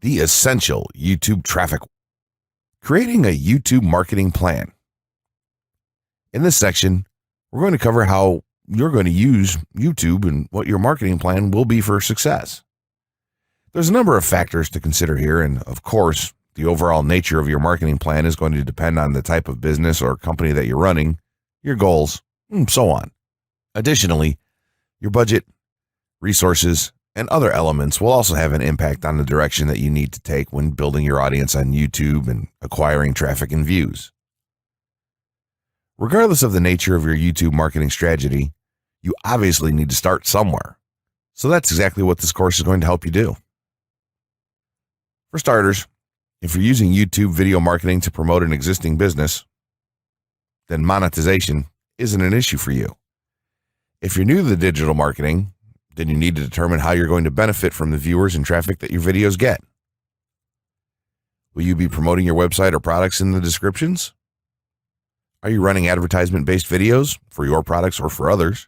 The essential YouTube traffic. Creating a YouTube marketing plan. In this section, we're going to cover how you're going to use YouTube and what your marketing plan will be for success. There's a number of factors to consider here, and of course, the overall nature of your marketing plan is going to depend on the type of business or company that you're running, your goals, and so on. Additionally, your budget, resources, and other elements will also have an impact on the direction that you need to take when building your audience on YouTube and acquiring traffic and views. Regardless of the nature of your YouTube marketing strategy, you obviously need to start somewhere. So that's exactly what this course is going to help you do. For starters, if you're using YouTube video marketing to promote an existing business, then monetization isn't an issue for you. If you're new to the digital marketing, then you need to determine how you're going to benefit from the viewers and traffic that your videos get. Will you be promoting your website or products in the descriptions? Are you running advertisement-based videos for your products or for others?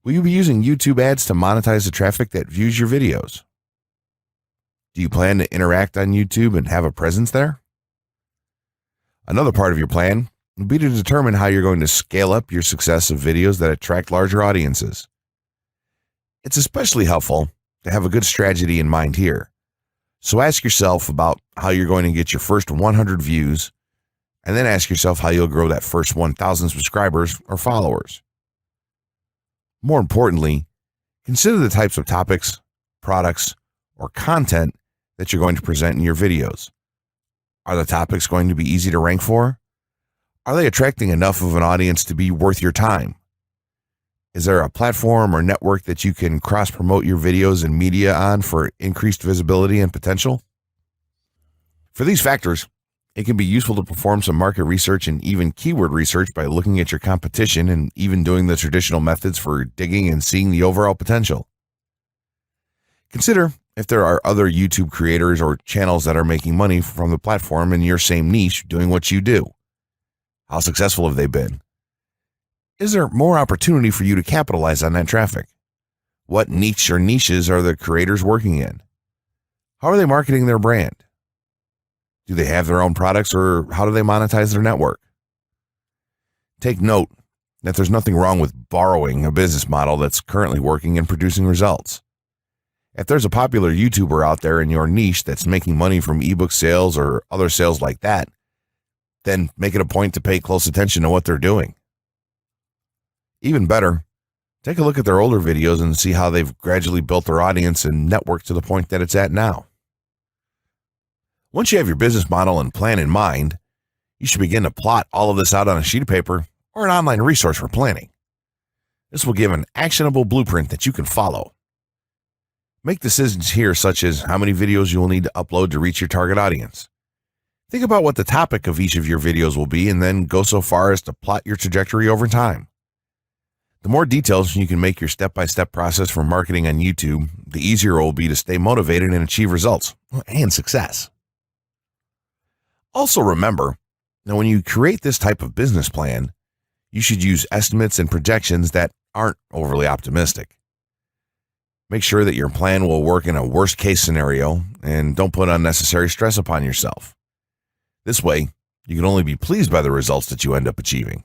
Will you be using YouTube ads to monetize the traffic that views your videos? Do you plan to interact on YouTube and have a presence there? Another part of your plan will be to determine how you're going to scale up your success of videos that attract larger audiences. It's especially helpful to have a good strategy in mind here. So ask yourself about how you're going to get your first 100 views, and then ask yourself how you'll grow that first 1,000 subscribers or followers. More importantly, consider the types of topics, products, or content that you're going to present in your videos. Are the topics going to be easy to rank for? Are they attracting enough of an audience to be worth your time? Is there a platform or network that you can cross-promote your videos and media on for increased visibility and potential? For these factors, it can be useful to perform some market research and even keyword research by looking at your competition and even doing the traditional methods for digging and seeing the overall potential. Consider if there are other YouTube creators or channels that are making money from the platform in your same niche doing what you do. How successful have they been? Is there more opportunity for you to capitalize on that traffic? What niche or niches are the creators working in? How are they marketing their brand? Do they have their own products, or how do they monetize their network? Take note that there's nothing wrong with borrowing a business model that's currently working and producing results. If there's a popular YouTuber out there in your niche that's making money from ebook sales or other sales like that, then make it a point to pay close attention to what they're doing. Even better, take a look at their older videos and see how they've gradually built their audience and network to the point that it's at now. Once you have your business model and plan in mind, you should begin to plot all of this out on a sheet of paper or an online resource for planning. This will give an actionable blueprint that you can follow. Make decisions here such as how many videos you will need to upload to reach your target audience. Think about what the topic of each of your videos will be and then go so far as to plot your trajectory over time. The more details you can make your step-by-step process for marketing on YouTube, the easier it will be to stay motivated and achieve results and success. Also remember, that when you create this type of business plan, you should use estimates and projections that aren't overly optimistic. Make sure that your plan will work in a worst-case scenario and don't put unnecessary stress upon yourself. This way, you can only be pleased by the results that you end up achieving.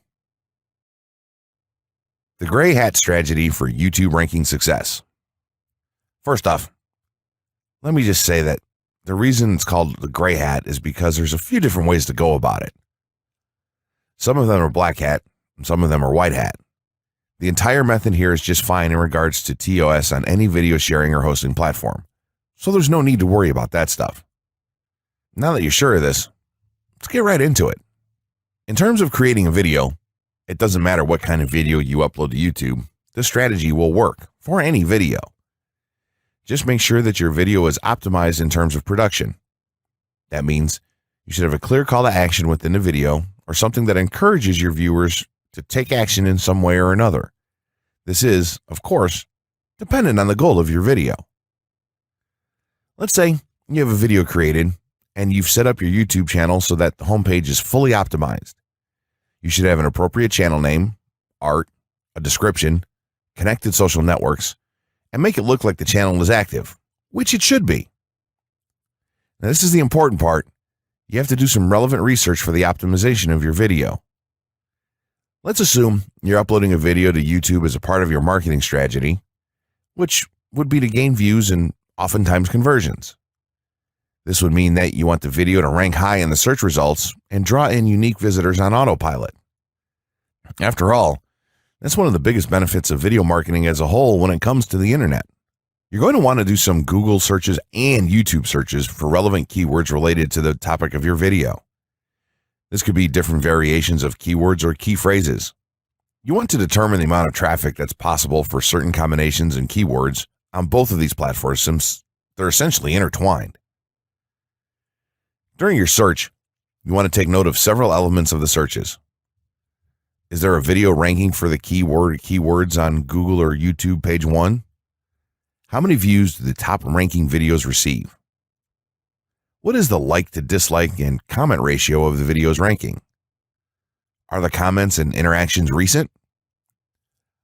The gray hat strategy for YouTube ranking success. First off, let me just say that the reason it's called the gray hat is because there's a few different ways to go about it. Some of them are black hat, and some of them are white hat. The entire method here is just fine in regards to TOS on any video sharing or hosting platform, so there's no need to worry about that stuff. Now that you're sure of this, let's get right into it. In terms of creating a video, it doesn't matter what kind of video you upload to YouTube, this strategy will work for any video. Just make sure that your video is optimized in terms of production. That means you should have a clear call to action within the video or something that encourages your viewers to take action in some way or another. This is, of course, dependent on the goal of your video. Let's say you have a video created and you've set up your YouTube channel so that the homepage is fully optimized. You should have an appropriate channel name, art, a description, connected social networks, and make it look like the channel is active, which it should be. Now, this is the important part. You have to do some relevant research for the optimization of your video. Let's assume you're uploading a video to YouTube as a part of your marketing strategy, which would be to gain views and oftentimes conversions. This would mean that you want the video to rank high in the search results and draw in unique visitors on autopilot. After all, that's one of the biggest benefits of video marketing as a whole when it comes to the internet. You're going to want to do some Google searches and YouTube searches for relevant keywords related to the topic of your video. This could be different variations of keywords or key phrases. You want to determine the amount of traffic that's possible for certain combinations and keywords on both of these platforms since they're essentially intertwined. During your search, you want to take note of several elements of the searches. Is there a video ranking for the keywords on Google or YouTube page 1? How many views do the top ranking videos receive? What is the like to dislike and comment ratio of the video's ranking? Are the comments and interactions recent?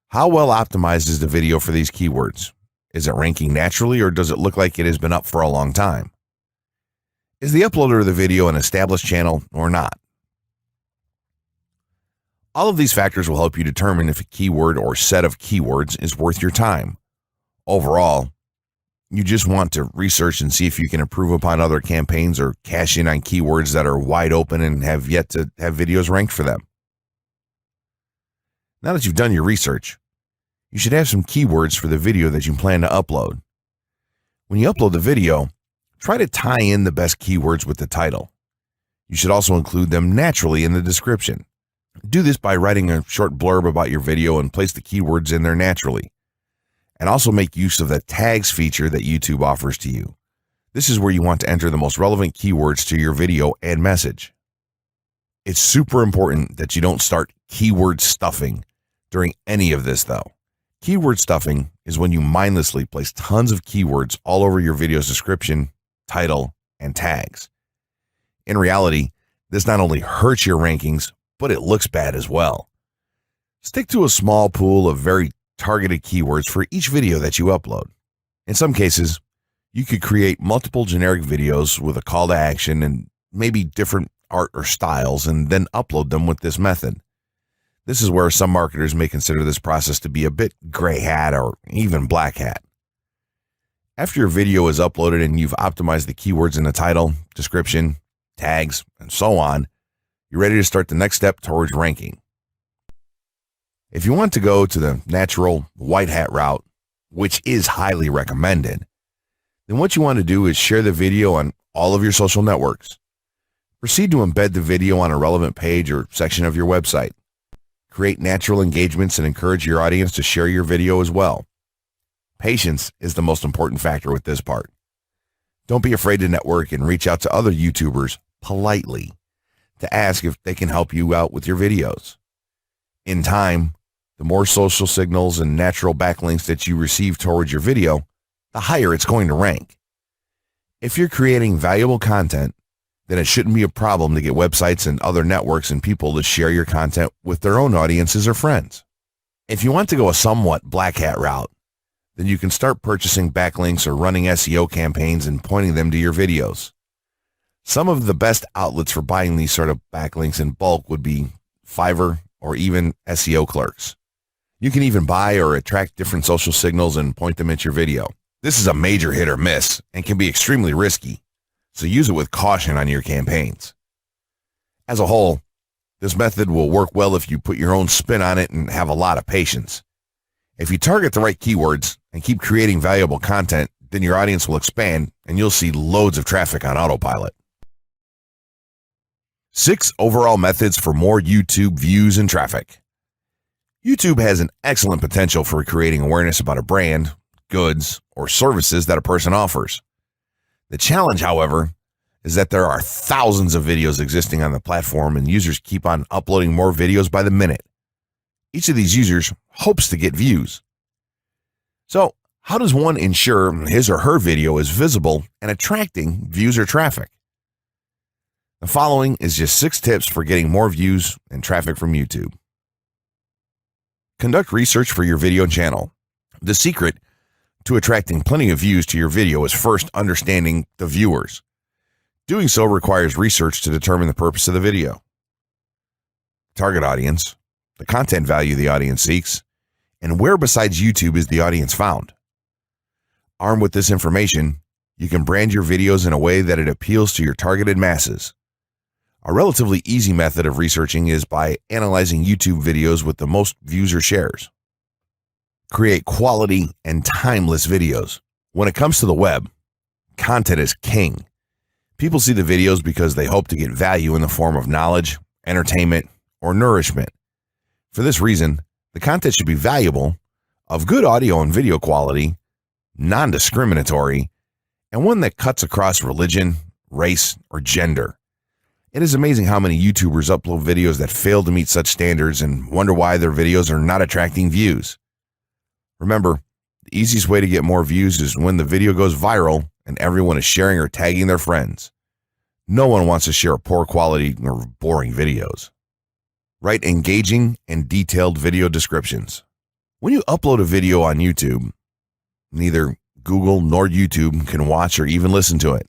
How well optimized is the video for these keywords? Is it ranking naturally or does it look like it has been up for a long time? Is the uploader of the video an established channel or not? All of these factors will help you determine if a keyword or set of keywords is worth your time. Overall, you just want to research and see if you can improve upon other campaigns or cash in on keywords that are wide open and have yet to have videos ranked for them. Now that you've done your research, you should have some keywords for the video that you plan to upload. When you upload the video, try to tie in the best keywords with the title. You should also include them naturally in the description. Do this by writing a short blurb about your video and place the keywords in there naturally. And also make use of the tags feature that YouTube offers to you. This is where you want to enter the most relevant keywords to your video and message. It's super important that you don't start keyword stuffing during any of this though. Keyword stuffing is when you mindlessly place tons of keywords all over your video's description, title, and tags. In reality, this not only hurts your rankings, but it looks bad as well. Stick to a small pool of very targeted keywords for each video that you upload. In some cases, you could create multiple generic videos with a call to action and maybe different art or styles and then upload them with this method. This is where some marketers may consider this process to be a bit gray hat or even black hat. After your video is uploaded and you've optimized the keywords in the title, description, tags, and so on, you're ready to start the next step towards ranking. If you want to go to the natural white hat route, which is highly recommended, then what you want to do is share the video on all of your social networks. Proceed to embed the video on a relevant page or section of your website. Create natural engagements and encourage your audience to share your video as well. Patience is the most important factor with this part. Don't be afraid to network and reach out to other YouTubers politely to ask if they can help you out with your videos. In time, the more social signals and natural backlinks that you receive towards your video, the higher it's going to rank. If you're creating valuable content, then it shouldn't be a problem to get websites and other networks and people to share your content with their own audiences or friends. If you want to go a somewhat black hat route, then you can start purchasing backlinks or running SEO campaigns and pointing them to your videos. Some of the best outlets for buying these sort of backlinks in bulk would be Fiverr or even SEO clerks. You can even buy or attract different social signals and point them at your video. This is a major hit or miss and can be extremely risky, so use it with caution on your campaigns. As a whole, this method will work well if you put your own spin on it and have a lot of patience. If you target the right keywords and keep creating valuable content, then your audience will expand and you'll see loads of traffic on autopilot. 6 overall methods for more YouTube views and traffic. YouTube has an excellent potential for creating awareness about a brand, goods, or services that a person offers. The challenge, however, is that there are thousands of videos existing on the platform and users keep on uploading more videos by the minute. Each of these users hopes to get views. So, how does one ensure his or her video is visible and attracting views or traffic? The following is just 6 tips for getting more views and traffic from YouTube. Conduct research for your video channel. The secret to attracting plenty of views to your video is first understanding the viewers. Doing so requires research to determine the purpose of the video, target audience, the content value the audience seeks, and where besides YouTube is the audience found. Armed with this information, you can brand your videos in a way that it appeals to your targeted masses. A relatively easy method of researching is by analyzing YouTube videos with the most views or shares. Create quality and timeless videos. When it comes to the web, content is king. People see the videos because they hope to get value in the form of knowledge, entertainment, or nourishment. For this reason, the content should be valuable, of good audio and video quality, non-discriminatory, and one that cuts across religion, race, or gender. It is amazing how many YouTubers upload videos that fail to meet such standards and wonder why their videos are not attracting views. Remember, the easiest way to get more views is when the video goes viral and everyone is sharing or tagging their friends. No one wants to share poor quality or boring videos. Write engaging and detailed video descriptions. When you upload a video on YouTube, neither Google nor YouTube can watch or even listen to it.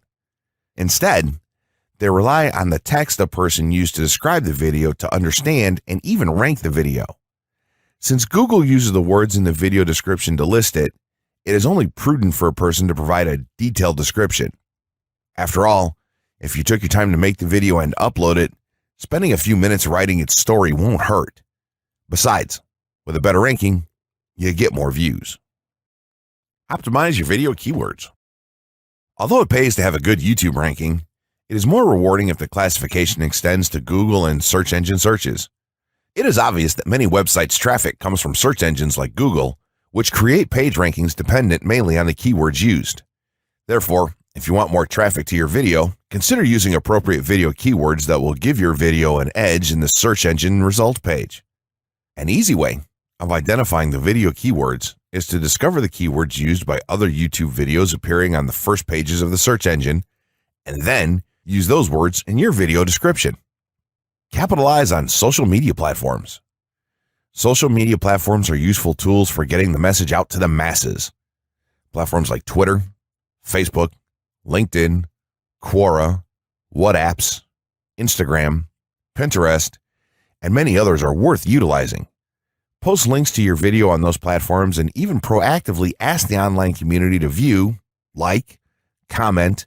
Instead, they rely on the text a person used to describe the video to understand and even rank the video. Since Google uses the words in the video description to list it, it is only prudent for a person to provide a detailed description. After all, if you took your time to make the video and upload it, spending a few minutes writing its story won't hurt. Besides, with a better ranking, you get more views. Optimize your video keywords. Although it pays to have a good YouTube ranking, it is more rewarding if the classification extends to Google and search engine searches. It is obvious that many websites' traffic comes from search engines like Google, which create page rankings dependent mainly on the keywords used. Therefore, if you want more traffic to your video, consider using appropriate video keywords that will give your video an edge in the search engine result page. An easy way of identifying the video keywords is to discover the keywords used by other YouTube videos appearing on the first pages of the search engine, and then use those words in your video description. Capitalize on social media platforms. Social media platforms are useful tools for getting the message out to the masses. Platforms like Twitter, Facebook, LinkedIn, Quora, WhatsApp, Instagram, Pinterest, and many others are worth utilizing. Post links to your video on those platforms and even proactively ask the online community to view, like, comment,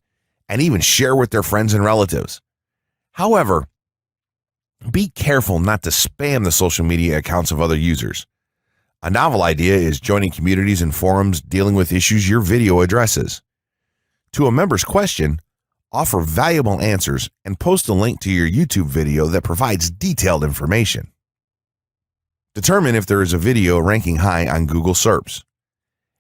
and even share with their friends and relatives. However, be careful not to spam the social media accounts of other users. A novel idea is joining communities and forums dealing with issues your video addresses. To a member's question, offer valuable answers and post a link to your YouTube video that provides detailed information. Determine if there is a video ranking high on Google SERPs.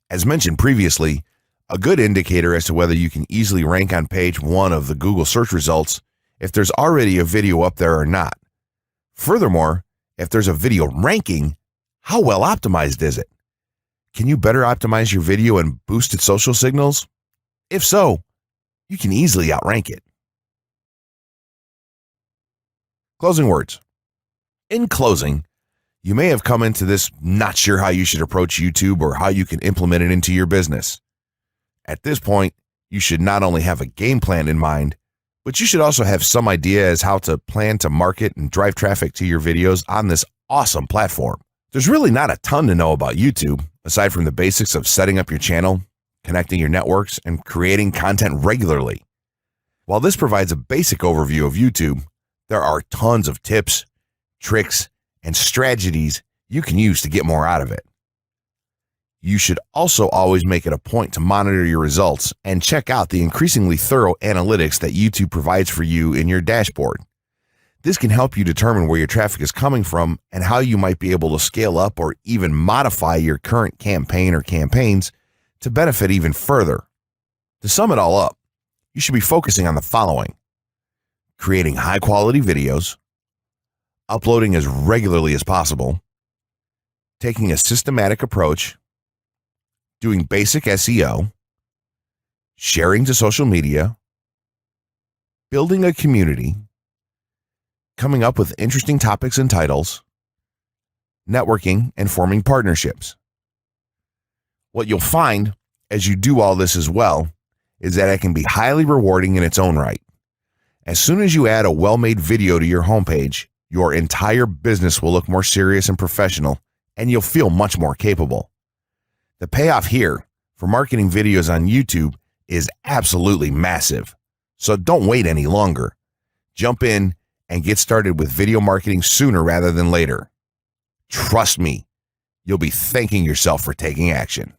As mentioned previously, a good indicator as to whether you can easily rank on page 1 of the Google search results if there's already a video up there or not. Furthermore, if there's a video ranking, how well optimized is it? Can you better optimize your video and boost its social signals? If so, you can easily outrank it. Closing words. In closing, you may have come into this not sure how you should approach YouTube or how you can implement it into your business. At this point, you should not only have a game plan in mind, but you should also have some idea as how to plan to market and drive traffic to your videos on this awesome platform. There's really not a ton to know about YouTube, aside from the basics of setting up your channel, connecting your networks, and creating content regularly. While this provides a basic overview of YouTube, there are tons of tips, tricks, and strategies you can use to get more out of it. You should also always make it a point to monitor your results and check out the increasingly thorough analytics that YouTube provides for you in your dashboard. This can help you determine where your traffic is coming from and how you might be able to scale up or even modify your current campaign or campaigns to benefit even further. To sum it all up, you should be focusing on the following: creating high-quality videos, uploading as regularly as possible, taking a systematic approach, doing basic SEO, sharing to social media, building a community, coming up with interesting topics and titles, networking, and forming partnerships. What you'll find as you do all this as well is that it can be highly rewarding in its own right. As soon as you add a well-made video to your homepage, your entire business will look more serious and professional, and you'll feel much more capable. The payoff here for marketing videos on YouTube is absolutely massive. So don't wait any longer. Jump in and get started with video marketing sooner rather than later. Trust me, you'll be thanking yourself for taking action.